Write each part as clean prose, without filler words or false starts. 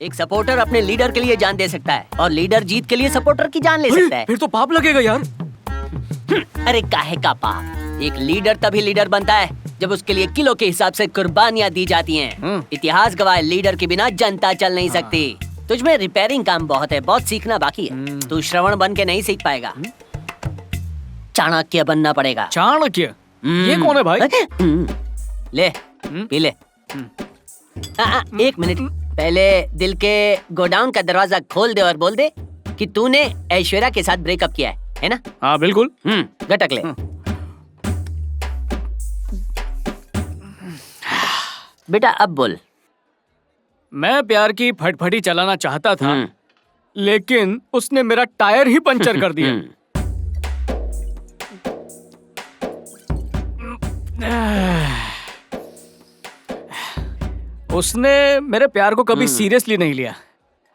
एक सपोर्टर अपने लीडर के लिए जान दे सकता है और लीडर जीत के लिए सपोर्टर की जान ले सकता है। फिर तो पाप लगेगा यार। अरे काहे का पाप? एक लीडर तभी लीडर बनता है जब उसके लिए किलो के हिसाब से कुर्बानियां दी जाती हैं। इतिहास गवाह लीडर के बिना जनता चल नहीं सकती। तुझमें रिपेयरिंग काम बहुत है, बहुत सीखना बाकी है। तू श्रवण बन के नहीं सीख पाएगा, चाणक्य बनना पड़ेगा। चाणक्य? ये कौन है भाई? ले पी ले। एक मिनट, पहले दिल के गोडाउन का दरवाजा खोल दे और बोल दे कि तूने ऐश्वर्या के साथ ब्रेकअप किया है ना? हाँ बिल्कुल। गटक ले। बेटा अब बोल। मैं प्यार की फटफटी चलाना चाहता था, लेकिन उसने मेरा टायर ही पंचर कर दिया। उसने मेरे प्यार को कभी सीरियसली नहीं लिया।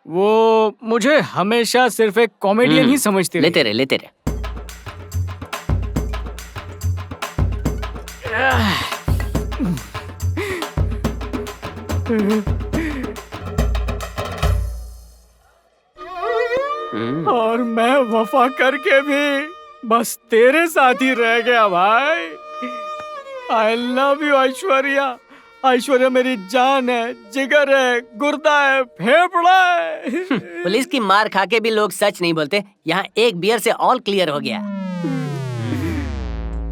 वो मुझे हमेशा सिर्फ एक कॉमेडियन ही समझती रही। लेते रहे, लेते रहे। और मैं वफा करके भी बस तेरे साथ ही रह गया भाई। I love you Aishwarya. Aishwarya मेरी जान है, जिगर है, गुर्दा है, फेफड़ा है। पुलिस की मार खा के भी लोग सच नहीं बोलते। यहाँ एक बियर से ऑल क्लियर हो गया।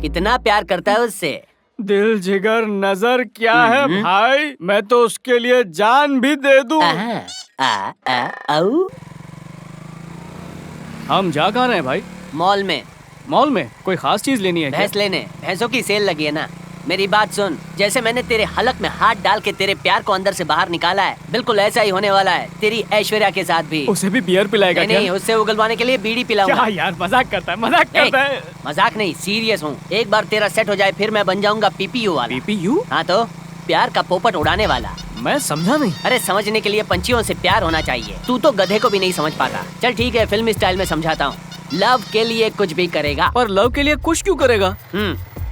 कितना प्यार करता है उससे। दिल जिगर नजर क्या है भाई, मैं तो उसके लिए जान भी दे दूं। हम जा कहाँ रहे हैं भाई? मॉल में। मॉल में कोई खास चीज लेनी है? भैंस लेने। भैंसों की सेल लगी है ना। मेरी बात सुन, जैसे मैंने तेरे हलक में हाथ डाल के तेरे प्यार को अंदर से बाहर निकाला है, बिल्कुल ऐसा ही होने वाला है तेरी ऐश्वर्या के साथ भी। उसे भी बियर पिलाएगा? नहीं, उससे उगलवाने के लिए बीड़ी पिलाऊंगा। क्या यार, मजाक करता है, मजाक करता है। मजाक नहीं, सीरियस हूँ। एक बार तेरा सेट हो जाए फिर मैं बन जाऊंगा पीपीयू वाला। पीपीयू? हाँ तो प्यार का पोपट उड़ाने वाला। मैं समझा नहीं। अरे समझने के लिए पंछियों से प्यार होना चाहिए। तू तो गधे को भी नहीं समझ पाता। चल ठीक है, फिल्मी स्टाइल में समझाता हूँ। लव के लिए कुछ भी करेगा। पर लव के लिए कुछ क्यों करेगा?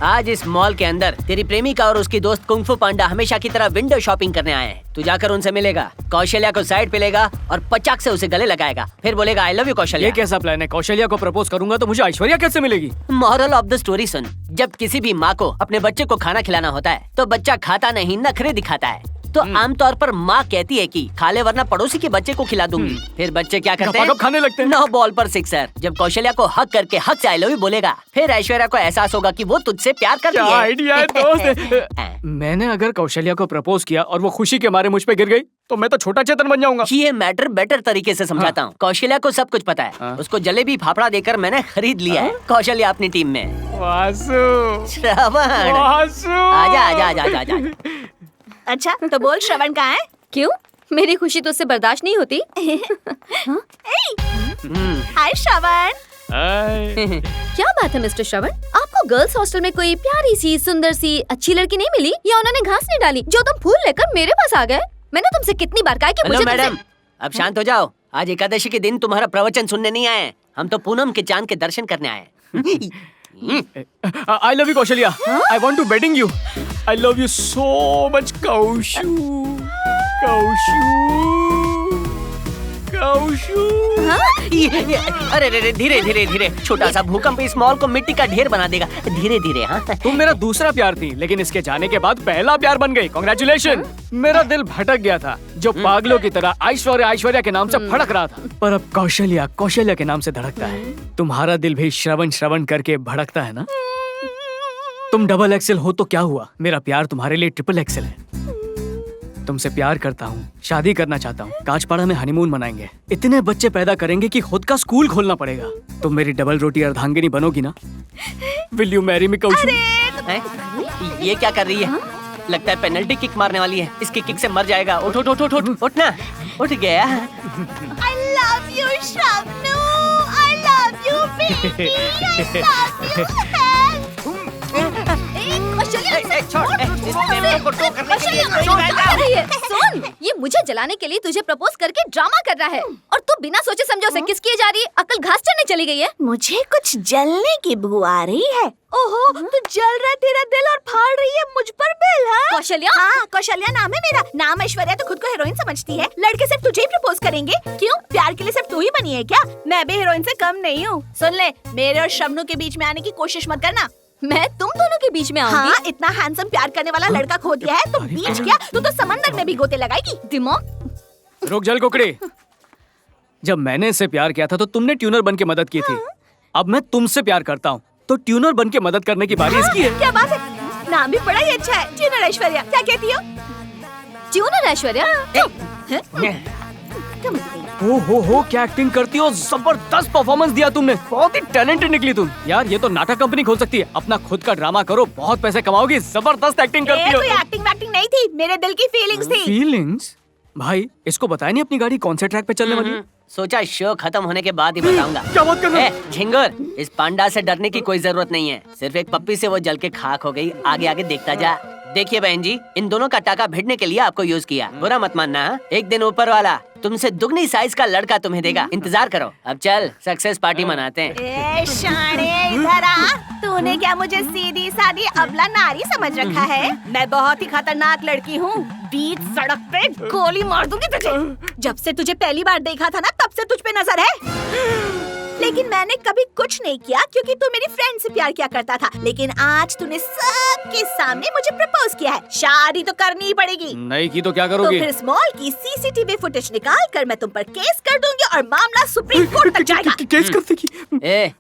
आज इस मॉल के अंदर तेरी प्रेमिका और उसकी दोस्त कुंफू पांडा हमेशा की तरह विंडो शॉपिंग करने आए हैं। तू जाकर उनसे मिलेगा, कौशल्या को साइड पे लेगा और पचाक से उसे गले लगाएगा, फिर बोलेगा आई लव यू कौशल्या। ये कैसा प्लान है? कौशल्या को प्रपोज करूंगा तो मुझे ऐश्वर्या कैसे मिलेगी? मॉरल ऑफ द स्टोरी सुन, जब किसी भी माँ को अपने बच्चे को खाना खिलाना होता है तो बच्चा खाता नहीं, नखरे दिखाता है। तो आमतौर पर माँ कहती है कि खा ले वरना पड़ोसी के बच्चे को खिला दूंगी। फिर बच्चे क्या करते हैं? खाने लगते हैं। 9 बॉल पर 6। जब कौशल्या को हक करके हक से आई लव यू बोलेगा, फिर ऐश्वर्या को एहसास होगा कि वो तुझसे प्यार करती है। क्या आइडिया है दोस्त। मैंने अगर कौशल्या को प्रपोज किया और वो खुशी के मारे मुझ पे गिर गई तो मैं तो छोटा चेतन बन जाऊंगा। ये मैटर बेटर तरीके से समझाता हूँ। कौशल्या को सब कुछ पता है। उसको जलेबी फाफड़ा देकर मैंने खरीद लिया है। कौशल्या अपनी टीम में। वासु, श्रवण, वासु। आजा आजा आजा आजा। अच्छा तो बोल, श्रवण कहाँ है? क्यों? मेरी खुशी तो उससे बर्दाश्त नहीं होती। हाय श्रवण। क्या बात है मिस्टर श्रवण, आपको गर्ल्स हॉस्टल में कोई प्यारी सी, सुंदर सी, अच्छी लड़की नहीं मिली, या उन्होंने घास नहीं डाली जो तुम फूल लेकर मेरे पास आ गए? मैंने तुमसे कितनी बार कहा कि मुझे मैडम अब शांत हो जाओ। आज एकादशी के दिन तुम्हारा प्रवचन सुनने नहीं आए, हम तो पूनम के चांद के दर्शन करने आए। I love you Kaushalya. I want to wedding you. I love you so much कौशु, कौशु, कौशु। अरे रे धीरे धीरे धीरे, छोटा सा भूकंप इस मॉल को मिट्टी का ढेर बना देगा। धीरे धीरे। हाँ, तुम मेरा दूसरा प्यार थी, लेकिन इसके जाने के बाद पहला प्यार बन गई। कांग्रेचुलेशन। मेरा दिल भटक गया था, जो पागलों की तरह ऐश्वर्या ऐश्वर्या के नाम से फड़क रहा था, पर अब कौशल्या कौशल्या के नाम से धड़कता है। तुम्हारा दिल भी श्रवण श्रवण करके भड़कता है ना? तुम डबल एक्सेल हो तो क्या हुआ, मेरा प्यार तुम्हारे लिए ट्रिपल एक्सेल है। तुमसे प्यार करता हूँ, शादी करना चाहता हूँ, कांचपाड़ा में हनीमून मनाएंगे, इतने बच्चे पैदा करेंगे कि खुद का स्कूल खोलना पड़ेगा। तुम मेरी डबल रोटी अर्धांगिनी बनोगी ना? Will you marry me Kaushu? ये क्या कर रही है? लगता है पेनल्टी किक मारने वाली है। इसकी किक से मर जाएगा। उठ उठ उठ उठ उठ, उठना। उठ गया। I love you शाबनू, I love you baby, I love you। Kaushalya छोड़। सुन, ये मुझे जलाने के लिए तुझे प्रपोज करके ड्रामा कर रहा है और तू बिना सोचे समझे उसे किस किए जा रही है। अकल घास चढ़ने चली गई है। मुझे कुछ जलने की बू आ रही है। ओहो, तू जल रहा है तेरा दिल और फाड़ रही है मुझ पर बिल। हाँ कौशल्या? हाँ, कौशल्या नाम है मेरा। नाम ऐश्वर्या तो खुद को हीरोइन समझती है। लड़के सिर्फ तुझे ही प्रपोज करेंगे। क्यों, प्यार के लिए सिर्फ तू ही बनी है क्या? मैं भी हीरोइन से कम नहीं हूँ। सुन ले, मेरे और शबनू के बीच में आने की कोशिश मत करना। मैं तुम दोनों के बीच में आऊंगी? हाँ, इतना हैंडसम प्यार करने वाला लड़का खो दिया है तो बीच क्या, तू तो समंदर में भी गोते लगाएगी। दिमाग रुक जल कुकड़ी। जब मैंने इससे प्यार किया था तो तुमने ट्यूनर बन के मदद की थी। अब मैं तुमसे प्यार करता हूँ तो ट्यूनर बन के मदद करने की बारी इसकी है। क्या बात है, नाम भी बड़ा ही अच्छा है, ट्यूनर ऐश्वर्या। क्या कहती हो? ट्यूनर ऐश्वर्या? हो क्या एक्टिंग करती हो। जबरदस्त परफॉर्मेंस दिया तुमने, बहुत ही टैलेंटेड निकली तुम। यार ये तो नाटक कंपनी खोल सकती है। अपना खुद का ड्रामा करो, बहुत पैसे कमाओगी। जबरदस्त एक्टिंग करती हो। एक्टिंग वैक्टिंग नहीं थी, मेरे दिल की फीलिंग्स थी। फीलिंग्स? भाई इसको बताया नहीं अपनी गाड़ी कौन से ट्रैक पे चलने वाली है? सोचा शो खत्म होने के बाद ही बताऊंगा। क्या बात कर रहे हो? झिंगुर, इस पांडा से डरने की कोई जरूरत नहीं है। सिर्फ एक पप्पी से वो जल के खाक हो गई। आगे आगे देखता जा। देखिए बहन जी, इन दोनों का टाका भिड़ने के लिए आपको यूज किया। बुरा मत मानना। हाँ? एक दिन ऊपर वाला तुमसे दुगनी साइज का लड़का तुम्हें देगा। इंतजार करो। अब चल सक्सेस पार्टी मनाते हैं। ए शाणे, इधर आ। तूने क्या मुझे सीधी सादी अबला नारी समझ रखा है? मैं बहुत ही खतरनाक लड़की हूँ। बीच सड़क पे गोली मार दूंगी तुझे। जब से तुझे पहली बार देखा था ना, तब से तुझ पे नजर है। लेकिन मैंने कभी कुछ नहीं किया क्योंकि तू मेरी फ्रेंड से प्यार किया करता था। लेकिन आज तूने सबके सामने मुझे प्रपोज किया है। शादी तो करनी ही पड़ेगी। नहीं की तो क्या तो करोगी? फिर स्मॉल की सीसीटीवी फुटेज निकाल कर मैं तुम पर केस कर दूंगी और मामला सुप्रीम कोर्ट तक जाएगा। केस कर देगी? ए,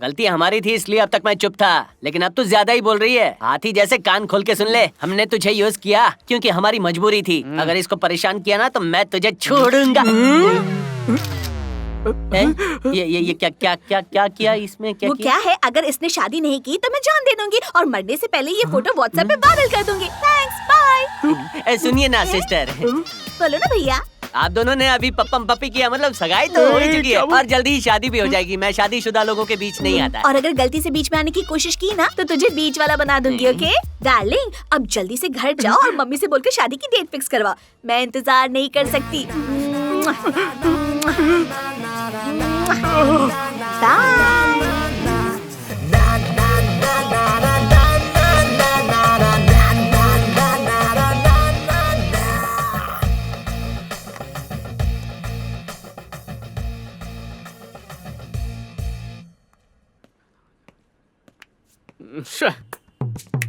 गलती हमारी थी इसलिए अब तक मैं चुप था। लेकिन अब तू ज्यादा ही बोल रही है। हाथी जैसे कान खोल के सुन ले। हमने तुझे यूज किया क्योंकि हमारी मजबूरी थी। अगर इसको परेशान किया ना तो मैं तुझे छोड़ूंगा। ये क्या किया इसमें? क्या वो किया? क्या है, अगर इसने शादी नहीं की तो मैं जान दे दूंगी और मरने से पहले ये फोटो व्हाट्सएप पे वायरल कर दूंगी। Thanks, bye. सुनिए ना सिस्टर, बोलो ना भैया। आप दोनों ने अभी पप्पम पप्पी किया, मतलब सगाई तो हो ही चुकी है और जल्दी ही शादी भी हो जाएगी। मैं शादीशुदा लोगों के बीच नहीं आता। और अगर गलती से बीच में आने की कोशिश की ना तो तुझे बीच वाला बना दूंगी। ओके डार्लिंग, अब जल्दी से घर जाओ और मम्मी से बोलकर शादी की डेट फिक्स करवाओ। मैं इंतजार नहीं कर सकती।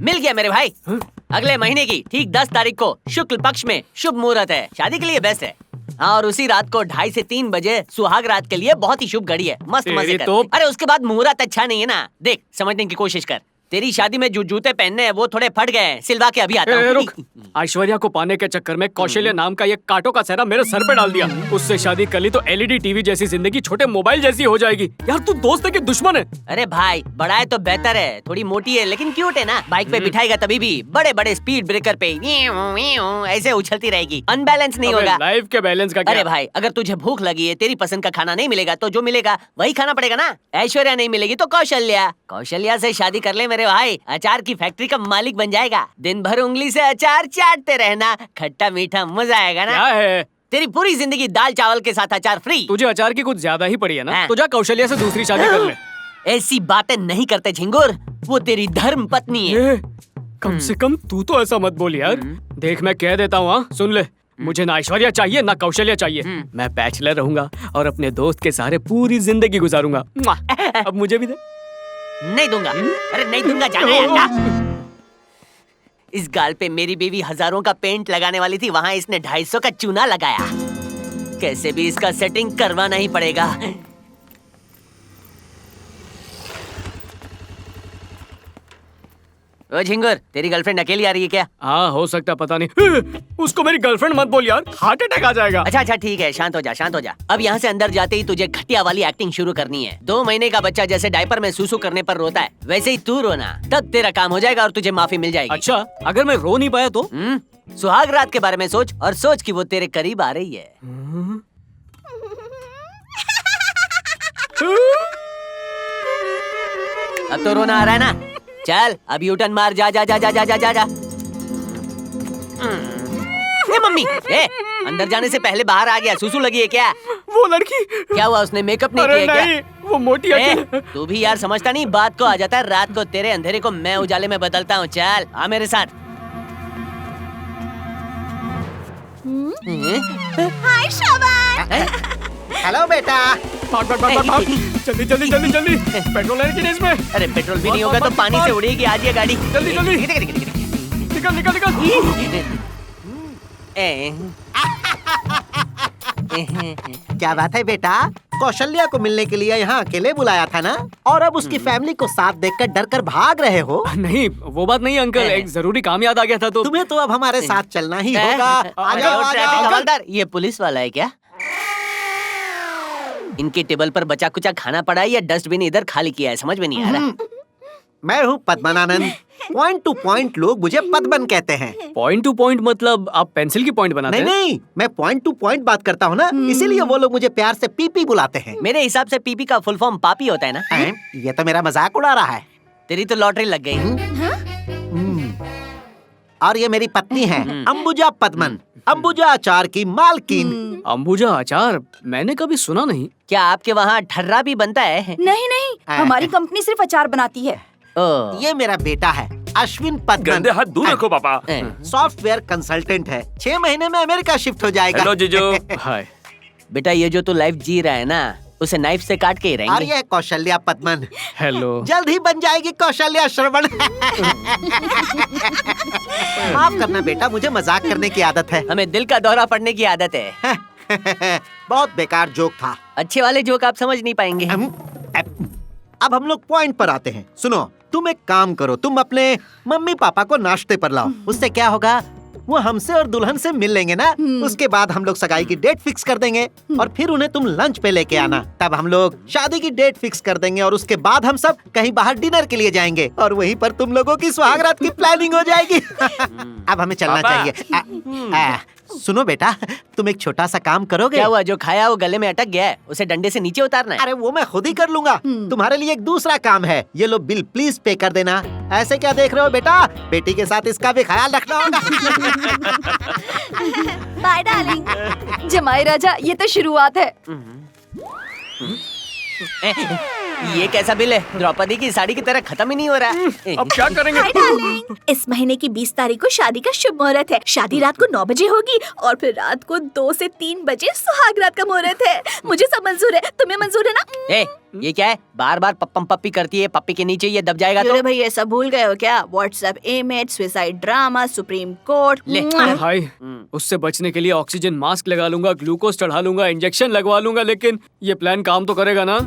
मिल गया मेरे भाई। अगले महीने की ठीक 10 तारीख को शुक्ल पक्ष में शुभ मुहूर्त है। शादी के लिए बेस्ट है। हाँ, और उसी रात को 2:30 से 3 बजे सुहाग रात के लिए बहुत ही शुभ घड़ी है। मस्त मजे कर। तो अरे उसके बाद मुहूर्त अच्छा नहीं है ना। देख समझने की कोशिश कर। तेरी शादी में जो जूते पहनने हैं वो थोड़े फट गए हैं। सिलवा के अभी आता हूँ। रुक। ऐश्वर्या को पाने के चक्कर में कौशल्या नाम का ये कांटों का सेहरा मेरे सर पे डाल दिया। उससे शादी कर ली तो एलईडी टीवी जैसी जिंदगी छोटे मोबाइल जैसी हो जाएगी। यार तू दोस्त है कि दुश्मन है? अरे भाई, बड़ा है तो बेहतर है। थोड़ी मोटी है लेकिन क्यूट है ना। बाइक पे बिठाएगा तभी भी बड़े बड़े स्पीड ब्रेकर पे ऐसे उछलती रहेगी। अनबैलेंस नहीं होगा। लाइफ के बैलेंस का क्या? अरे भाई, अगर तुझे भूख लगी है, तेरी पसंद का खाना नहीं मिलेगा तो जो मिलेगा वही खाना पड़ेगा ना। ऐश्वर्या नहीं मिलेगी तो कौशल्या। कौशल्या से शादी कर ले मेरे भाई। अचार की फैक्ट्री का मालिक बन जाएगा। दिन भर उंगली से अचार चाटते रहना। खट्टा मीठा मजा आएगा ना। क्या है? तेरी पूरी जिंदगी दाल चावल के साथ अचार फ्री। तुझे अचार की कुछ ज्यादा ही पड़ी है ना। हाँ। तो जा कौशल्या से दूसरी शादी कर ले। ऐसी बातें नहीं करते झिंगुर। वो तेरी धर्म पत्नी है। ये, कम से कम तू तो ऐसा मत बोल यार। देख मैं कह देता हूँ, हाँ सुन ले। मुझे ना ऐश्वर्या चाहिए ना कौशल्या चाहिए। मैं बैचलर रहूंगा और अपने दोस्त के सहारे पूरी जिंदगी गुजारूंगा। अब मुझे भी दे। नहीं दूंगा। अरे नहीं दूंगा, जाना है हटा। इस गाल पे मेरी बीवी हजारों का पेंट लगाने वाली थी, वहां इसने 250 का चूना लगाया। कैसे भी इसका सेटिंग करवाना ही पड़ेगा। ओ झिंगुर, तेरी गर्लफ्रेंड अकेली आ रही है क्या? हाँ हो सकता, पता नहीं। उसको मेरी गर्लफ्रेंड मत बोल यार, हार्ट अटैक आ जाएगा। अच्छा ठीक है, शांत हो जा शांत हो जा। अब यहाँ से अंदर जाते ही तुझे घटिया वाली एक्टिंग शुरू करनी है। 2 महीने का बच्चा जैसे डायपर में सूसू करने पर रोता है, वैसे ही तू रोना। तब तेरा काम हो जाएगा और तुझे माफी मिल जाएगी। अच्छा, अगर मैं रो नहीं पाया तो? सुहाग रात के बारे में सोच और सोच कि वो तेरे करीब आ रही है। अब तो रोना आ रहा है ना? चल अब यूटर्न मार, जा जा जा जा जा जा जा जा। ए मम्मी, ए अंदर जाने से पहले बाहर आ गया। सुसु लगी है क्या? वो लड़की। क्या हुआ, उसने मेकअप नहीं अरे किया नहीं, वो मोटी क्या? अकेले। तू भी यार समझता नहीं, बात को आ जाता है। रात को तेरे अंधेरे को मैं उजाले में बदलता हूँ। चल आ मेरे साथ। हाय श्रवण। हेलो बेटा। भाग भाग भाग भाग भाग। जल्दी जल्दी जल्दी जल्दी। पेट्रोल है कि नहीं इसमें? अरे पेट्रोल भी नहीं होगा तो पानी से उड़ेगी आज ये गाड़ी। जल्दी जल्दी। निकल निकल निकल। क्या बात है बेटा, कौशल्या को मिलने के लिए यहाँ अकेले बुलाया था ना, और अब उसकी फैमिली को साथ देखकर डर कर भाग रहे हो। नहीं वो बात नहीं अंकल, एक जरूरी काम याद आ गया था तो। तुम्हें तो अब हमारे साथ चलना ही होगा। आ जाओ आ ट्रैफिक जाओ। हवलदार, ये पुलिस वाला है क्या? इनके टेबल पर बचा कुचा खाना पड़ा है या डस्टबिन इधर खाली किया है, समझ में नहीं आ रहा। मैं हूँ पद्मनानंद। पॉइंट टू पॉइंट लोग मुझे पद्मन कहते हैं। पॉइंट टू पॉइंट मतलब आप पेंसिल की पॉइंट बनाते नहीं हैं? नहीं, मैं पॉइंट टू पॉइंट बात करता हूँ ना, इसीलिए वो लोग मुझे प्यार से पीपी बुलाते हैं। मेरे हिसाब से पीपी का फुल फॉर्म पापी होता है ना। ये तो मेरा मजाक उड़ा रहा है। तेरी तो लॉटरी लग गई। और ये मेरी पत्नी है अंबुजा पद्मन, अंबुजा अचार की मालकिन। अंबुजा अचार मैंने कभी सुना नहीं। क्या आपके वहाँ ठर्रा भी बनता है? नहीं नहीं, हमारी कंपनी सिर्फ अचार बनाती है। ओह, ये मेरा बेटा है अश्विन पद्मन। गंदे हाथ दूर रखो पापा। सॉफ्टवेयर कंसल्टेंट है, 6 महीने में अमेरिका शिफ्ट हो जाएगा। हेलो जीजू। हाय। बेटा ये जो तू लाइफ जी रहा है ना, उसे नाइफ से काट के ही और रहेंगे। ये कौशल्या पद्मन, हेलो। जल्द ही बन जाएगी कौशल्या श्रवण। माफ करना बेटा, मुझे मजाक करने की आदत है। हमें दिल का दौरा पड़ने की आदत है। बहुत बेकार जोक था। अच्छे वाले जोक आप समझ नहीं पाएंगे। अब हम लोग पॉइंट पर आते हैं। सुनो, तुम एक काम करो, तुम अपने मम्मी पापा को नाश्ते पर लाओ। उससे क्या होगा, वो हमसे और दुल्हन से मिल लेंगे ना। उसके बाद हम लोग सगाई की डेट फिक्स कर देंगे और फिर उन्हें तुम लंच पे लेके आना। तब हम लोग शादी की डेट फिक्स कर देंगे और उसके बाद हम सब कहीं बाहर डिनर के लिए जाएंगे और वहीं पर तुम लोगों की सुहागरात की प्लानिंग हो जाएगी। अब हमें चलना पापा। चाहिए। सुनो बेटा, तुम एक छोटा सा काम करोगे? क्या हुआ, जो खाया वो गले में अटक गया है, उसे डंडे से नीचे उतारना है। अरे वो मैं खुद ही कर लूंगा। तुम्हारे लिए एक दूसरा काम है, ये लो बिल प्लीज पे कर देना। ऐसे क्या देख रहे हो बेटा, बेटी के साथ इसका भी ख्याल रखना होगा। Bye darling. जमाई राजा, ये तो शुरुआत है। ये कैसा बिल है, द्रौपदी की साड़ी की तरह खत्म ही नहीं हो रहा। अब क्या करेंगे? Hi darling. इस महीने की 20 तारीख को शादी का शुभ मुहूर्त है। शादी रात को 9 बजे होगी और फिर रात को 2 से 3 बजे सुहाग रात का मुहूर्त है। मुझे सब मंजूर है, तुम्हें मंजूर है ना? ये क्या है, बार बार पप्पम पप्पी करती है। पप्पी के नीचे ये दब जाएगा तो। अरे भाई, ये सब भूल गए हो क्या? WhatsApp image, suicide drama, supreme court. ले। हाय, उससे बचने के लिए ऑक्सीजन मास्क लगा लूंगा, ग्लूकोज चढ़ा लूंगा, इंजेक्शन लगवा लूंगा, लेकिन ये प्लान काम तो करेगा ना?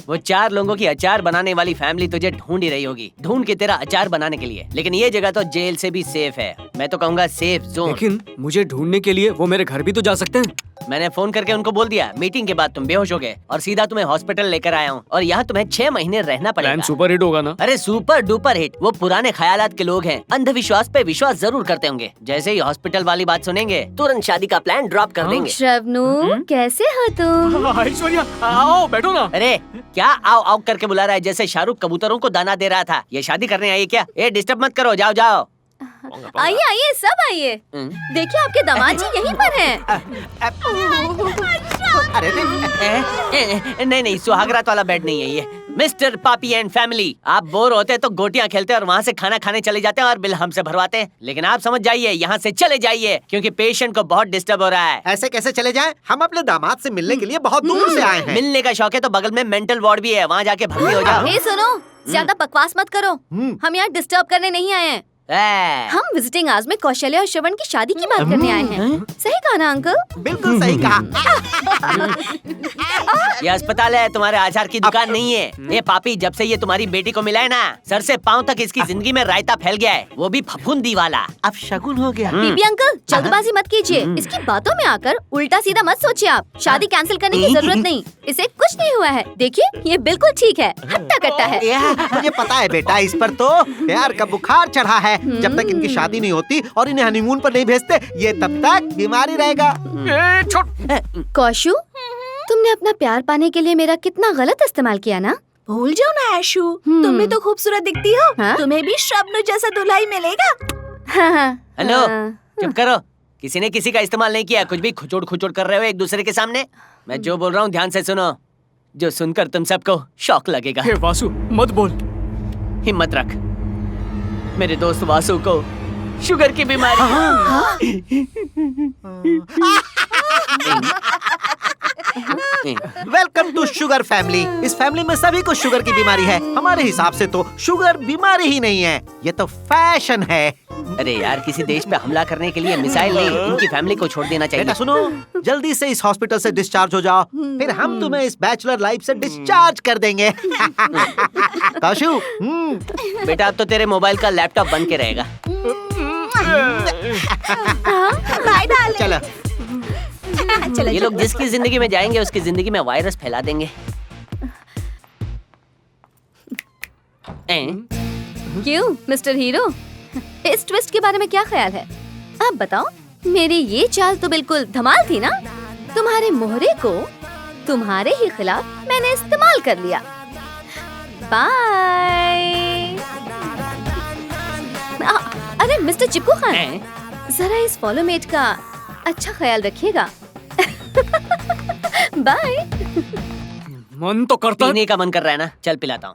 वो 4 लोगों की अचार बनाने वाली फैमिली तुझे ढूंढ ही रही होगी, ढूंढ के तेरा अचार बनाने के लिए। लेकिन ये जगह तो जेल से भी सेफ है, मैं तो कहूँगा सेफ जोन। लेकिन मुझे ढूंढने के लिए वो मेरे घर भी तो जा सकते हैं। मैंने फोन करके उनको बोल दिया, मीटिंग के बाद तुम बेहोश हो गए और सीधा तुम्हें हॉस्पिटल लेकर आया हूँ और यहाँ तुम्हें 6 महीने रहना प्लान पड़ेगा। सुपर हिट होगा ना? अरे सुपर डुपर हिट। वो पुराने ख्यालात के लोग हैं, अंधविश्वास पे विश्वास जरूर करते होंगे। जैसे ही हॉस्पिटल वाली बात सुनेंगे, तुरंत शादी का प्लान ड्रॉप कर देंगे। श्रवनू, कैसे हो तुम? ऐश्वर्या, आओ बैठो ना। अरे क्या आओ आओ करके बुला रहा है, जैसे शाहरुख कबूतरों को दाना दे रहा था। ये शादी करने आई है क्या? ए डिस्टर्ब मत करो, जाओ जाओ। आइए आइए, सब आइए। देखिए आपके दामाद जी यहीं पर हैं। अरे नहीं नहीं, सुहागरात वाला बेड नहीं है ये। मिस्टर पापी एंड फैमिली, आप बोर होते हैं तो गोटियां खेलते हैं और वहाँ से खाना खाने चले जाते हैं और बिल हमसे भरवाते हैं। लेकिन आप समझ जाइए, यहाँ से चले जाइए क्योंकि पेशेंट को बहुत डिस्टर्ब हो रहा है। ऐसे कैसे चले जाएं? हम अपने दामाद से मिलने के लिए बहुत दूर से आए हैं। मिलने का शौक है तो बगल में मेंटल वार्ड भी है, वहाँ जाके भर्ती हो जाओ। ए सुनो, ज्यादा बकवास मत करो। हम यहाँ डिस्टर्ब करने नहीं आए हैं। हम विजिटिंग आवर्स में कौशल्या और श्रवण की शादी की बात करने आए हैं। सही कहा ना अंकल? बिल्कुल सही कहा। ये अस्पताल है, तुम्हारे आचार की दुकान नहीं है। ये पापी, जब से ये तुम्हारी बेटी को मिला है ना, सर से पाँव तक इसकी जिंदगी में रायता फैल गया है, वो भी फफूंदी वाला। अब शगुन हो गया। बीबी अंकल, जल्दबाजी मत कीजिए। इसकी बातों में आकर उल्टा सीधा मत सोचिए आप। शादी कैंसिल करने की जरूरत नहीं, इसे कुछ नहीं हुआ है। देखिए ये बिल्कुल ठीक है, हट्टा कट्टा है। मुझे पता है बेटा, इस पर तो प्यार का बुखार चढ़ा है। जब तक इनकी शादी नहीं होती और इन्हें हनीमून पर नहीं भेजते, ये तब तक बीमारी रहेगा। कौशु, तुमने अपना प्यार पाने के लिए मेरा कितना गलत इस्तेमाल किया ना? भूल जाओ ना ऐशु, तुम भी तो खूबसूरत दिखती हो। हाँ? तुम्हें भी श्रवण जैसा दूल्हा ही मिलेगा। हेलो, चुप करो। किसी ने किसी का इस्तेमाल नहीं किया। कुछ भी खुचुड़ खुचुड़ कर रहे हो एक दूसरे के सामने। मैं जो बोल रहा हूँ ध्यान से सुनो, जो सुनकर तुम सबको शॉक लगेगा। हे वासु, मत बोल। हिम्मत रख। मेरे दोस्त वासु को शुगर की बीमारी वेलकम टू शुगर फैमिली। इस फैमिली में सभी को शुगर की बीमारी है। हमारे हिसाब से तो शुगर बीमारी ही नहीं है, ये तो फैशन है। अरे यार, किसी देश पे हमला करने के लिए मिसाइल नहीं, उनकी फैमिली को छोड़ देना चाहिए। बेटा सुनो, जल्दी से इस हॉस्पिटल से डिस्चार्ज हो जाओ, फिर हम तुम्हें इस बैचलर लाइफ से डिस्चार्ज कर देंगे। काशु, बेटा अब तो तेरे मोबाइल का लैपटॉप बन के रहेगा। Bye darling. चलो। चलो ये लोग जिसकी जिंदगी में जाएंगे उसकी जिंदगी में वायरस फैला देंगे। क्यों मिस्टर हीरो, इस ट्विस्ट के बारे में क्या ख्याल है? आप बताओ। मेरी ये चाल तो बिल्कुल धमाल थी ना। तुम्हारे मोहरे को तुम्हारे ही खिलाफ मैंने इस्तेमाल कर लिया। बाय। अरे मिस्टर चिप्कू खान, जरा इस फॉलोमेट का अच्छा ख्याल रखिएगा। बाय। मन तो करता है। पीने का मन कर रहा है ना, चल पिलाता हूँ।